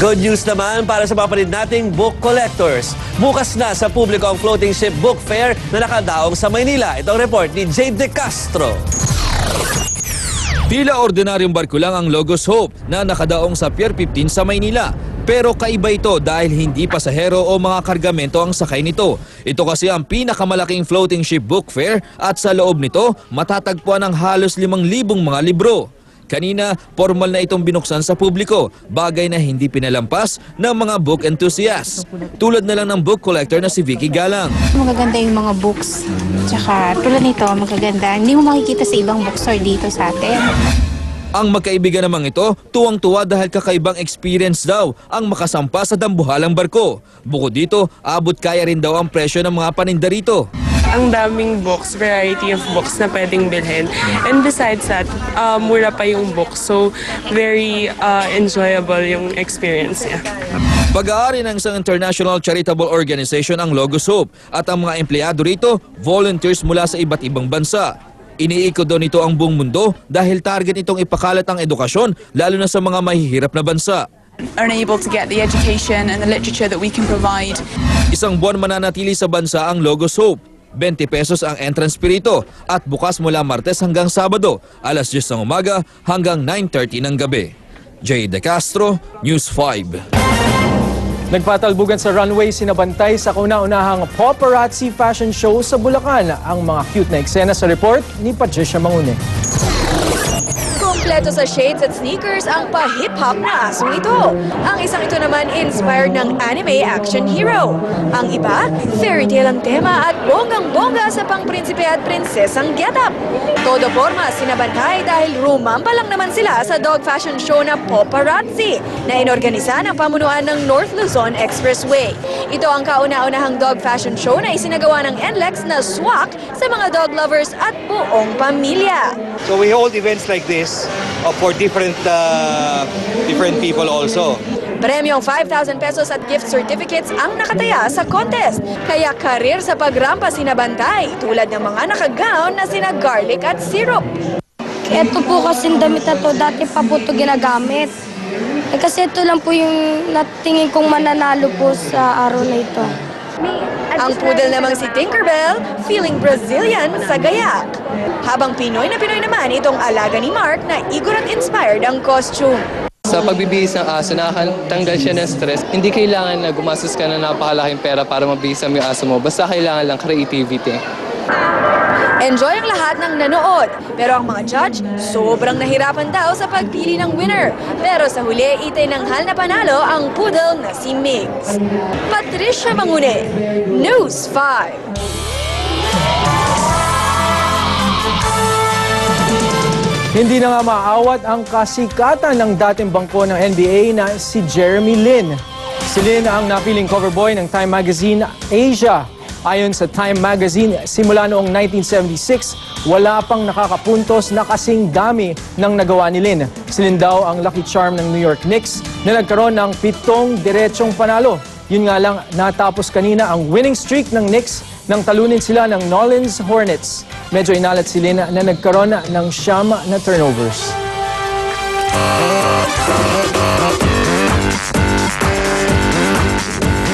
Good news naman para sa mga panid nating book collectors. Bukas na sa publiko ang Floating Ship Book Fair na nakadaong sa Maynila. Ito ang report ni Jade De Castro. Tila ordinaryong barko lang ang Logos Hope na nakadaong sa Pier 15 sa Maynila. Pero kaiba ito dahil hindi pasahero o mga kargamento ang sakay nito. Ito kasi ang pinakamalaking floating ship book fair at sa loob nito matatagpuan ang halos 5,000 mga libro. Kanina, formal na itong binuksan sa publiko, bagay na hindi pinalampas ng mga book enthusiasts. Tulad na lang ng book collector na si Vicky Galang. Magaganda yung mga books. Tsaka tulad nito, magaganda. Hindi mo makikita sa ibang bookstore dito sa atin. Ang magkaibigan namang ito, tuwang-tuwa dahil kakaibang experience daw ang makasampa sa dambuhalang barko. Bukod dito, abot kaya rin daw ang presyo ng mga paninda rito. Ang daming books, variety of books na pwedeng bilhin. And besides that, mura pa yung books. So, very enjoyable yung experience niya. Pag-aari ng isang international charitable organization ang Logos Hope at ang mga empleyado rito, volunteers mula sa iba't ibang bansa. Iniikot daw nito ang buong mundo dahil target itong ipakalat ang edukasyon lalo na sa mga mahihirap na bansa. Unable to get the education and the literature that we can provide. Isang buwan mananatili sa bansa ang Logos Hope. 20 pesos ang entrance fee rito at bukas mula Martes hanggang Sabado, alas 10 ng umaga hanggang 9:30 ng gabi. Jade De Castro, News 5. Nagpatalbugan sa runway sinabantay sa kauna-unahang paparazzi fashion show sa Bulacan. Ang mga cute na eksena sa report ni Patricia Mangune. Kompleto sa shades at sneakers ang pa-hip-hop na asong ito. Ang isang ito naman inspired ng anime action hero. Ang iba, fairy tale ang tema at bonggang-bongga sa pang-prinsipe at prinsesang getup. Todo forma sinabantay dahil rumampa lang naman sila sa dog fashion show na Paparazzi na inorganisa ng pamunuan ng North Luzon Expressway. Ito ang kauna-unahang dog fashion show na isinagawa ng NLEX na swak sa mga dog lovers at buong pamilya. So we hold events like this for different people also. Premyong 5,000 pesos at gift certificates ang nakataya sa contest. Kaya karir sa pagrampa sinabantay tulad ng mga nakagown na sina garlic at syrup. Ito po kasing damit na to, dati pa po ito ginagamit. Kasi ito lang po yung natingin kong mananalo po sa araw na ito. Ang poodle namang si Tinkerbell, feeling Brazilian sa gayak. Habang Pinoy naman itong alaga ni Mark na Igorot-inspired ang costume. Sa pagbibihis ng aso, nakatanggal siya ng stress. Hindi kailangan na gumastos ka na napakalaking pera para mabihis ang aso mo. Basta kailangan lang creativity. Enjoy ang lahat ng nanood. Pero ang mga judge, sobrang nahirapan daw sa pagpili ng winner. Pero sa huli, itinanghal na panalo ang poodle na si Migs. Patricia Mangune, News 5. Hindi na nga maawat ang kasikatan ng dating bangko ng NBA na si Jeremy Lin. Si Lin ang napiling cover boy ng Time Magazine Asia. Ayon sa Time Magazine, simula noong 1976, wala pang nakakapuntos na kasing dami ng nagawa ni Lin. Si Lin daw ang lucky charm ng New York Knicks na nagkaroon ng 7 diretsong panalo. Yun nga lang, natapos kanina ang winning streak ng Knicks nang talunin sila ng Nolens Hornets. Medyo inalat si Lin na nagkaroon ng 9 na turnovers.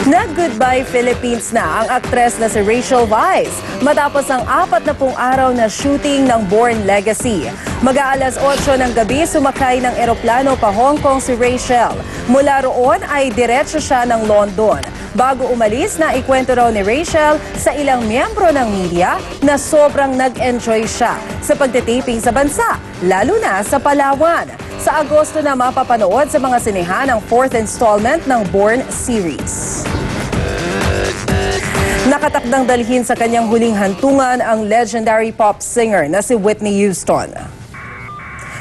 Nag-goodbye Philippines na ang aktres na si Rachel Weisz matapos ang 40 araw na shooting ng Born Legacy. Mag-aalas 8 ng gabi sumakay ng eroplano pa Hong Kong si Rachel. Mula roon ay diretso siya ng London. Bago umalis, na ikwento raw ni Rachel sa ilang miyembro ng media na sobrang nag-enjoy siya sa pagtitaping sa bansa, lalo na sa Palawan. Sa Agosto na mapapanood sa mga sinehan ang 4th installment ng Born series. Nakatakdang dalhin sa kanyang huling hantungan ang legendary pop singer na si Whitney Houston.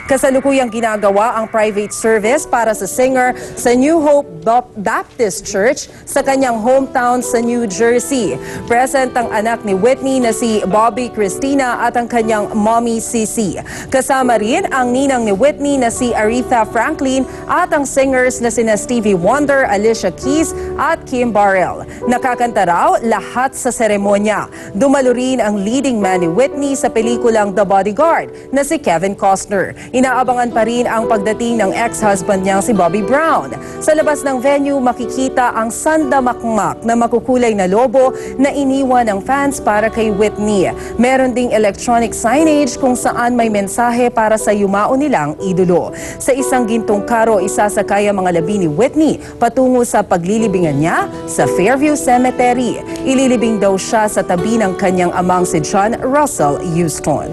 Kasalukuyang ginagawa ang private service para sa singer sa New Hope Baptist Church sa kanyang hometown sa New Jersey. Present ang anak ni Whitney na si Bobby Christina at ang kanyang mommy Sissy. Kasama rin ang ninang ni Whitney na si Aretha Franklin at ang singers na sina Stevie Wonder, Alicia Keys at Kim Burrell. Nakakanta raw lahat sa seremonya. Dumalo rin ang leading man ni Whitney sa pelikulang The Bodyguard na si Kevin Costner. Inaabangan pa rin ang pagdating ng ex-husband niyang si Bobby Brown. Sa labas ng venue, makikita ang sandamakmak na makukulay na lobo na iniwan ng fans para kay Whitney. Meron ding electronic signage kung saan may mensahe para sa yumao nilang idolo. Sa isang gintong karo, isasakay ang mga labi ni Whitney patungo sa paglilibingan niya sa Fairview Cemetery. Ililibing daw siya sa tabi ng kanyang amang si John Russell Houston.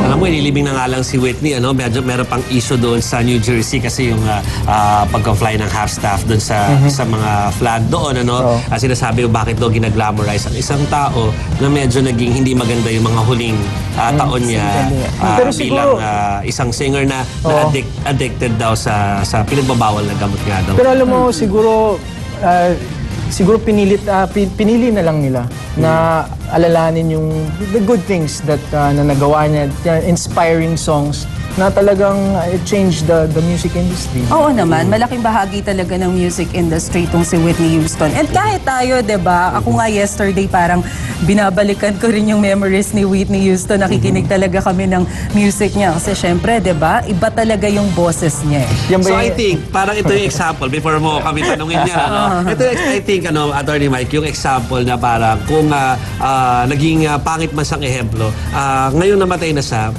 Alam mo, ililibing na nga lang si Whitney, ano? Medyo meron pang issue doon sa New Jersey kasi yung pagka-fly ng half-staff doon sa mga flag doon, ano? Sinasabi yung bakit daw ginaglamorize ang isang tao na medyo naging hindi maganda yung mga huling taon niya Pero siguro, bilang isang singer na addicted daw sa pinagbabawal na gamot nga daw. Pero alam mo, siguro pinili na lang nila na alalanin yung the good things that na nagawa niya, inspiring songs na talagang it changed the music industry. Oo naman, malaking bahagi talaga ng music industry itong si Whitney Houston. And kahit tayo, 'di ba? Ako nga yesterday parang binabalikan ko rin yung memories ni Whitney Houston. Nakikinig talaga kami ng music niya kasi syempre, 'di ba? Iba talaga yung boses niya. So I think, parang ito yung example, before mo kami tanungin niya, ano? Ito, I think, Attorney Mike, yung example na parang kung naging pangit man siyang ehemplo, ngayon namatay na siya,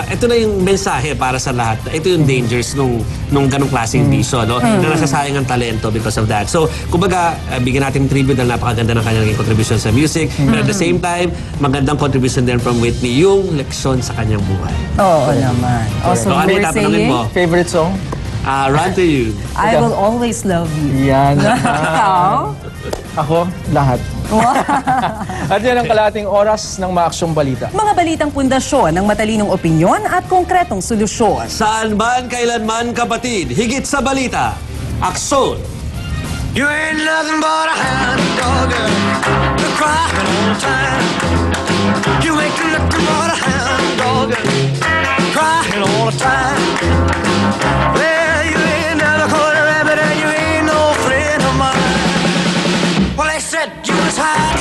ito na yung mensahe para sa lahat. Ito yung dangers nung ganong klaseng bisyo, no? Na nasasayang ang talento because of that. So, kumbaga, bigyan natin tribute dahil napakaganda ng kanyang contribution sa music. But at the same time, magandang contribution din from Whitney, yung leksyon sa kanyang buhay. Oo naman. Also, So, ano yung tatanungin mo? Favorite song? Run to You. I will always love you. Yan. Ikaw? Ako, lahat. At yan ang kalahating oras ng Maaksyong Balita. Mga balitang pundasyon ng matalinong opinyon at konkretong solusyon. Saan man, kailanman, kapatid, higit sa balita, aksyon! You ain't nothing but a hound dog, you're crying all the time. You ain't nothing but a hound dog, crying all the time. Well, you ain't never caught a rabbit and you ain't no friend of mine. Well, they said you was high.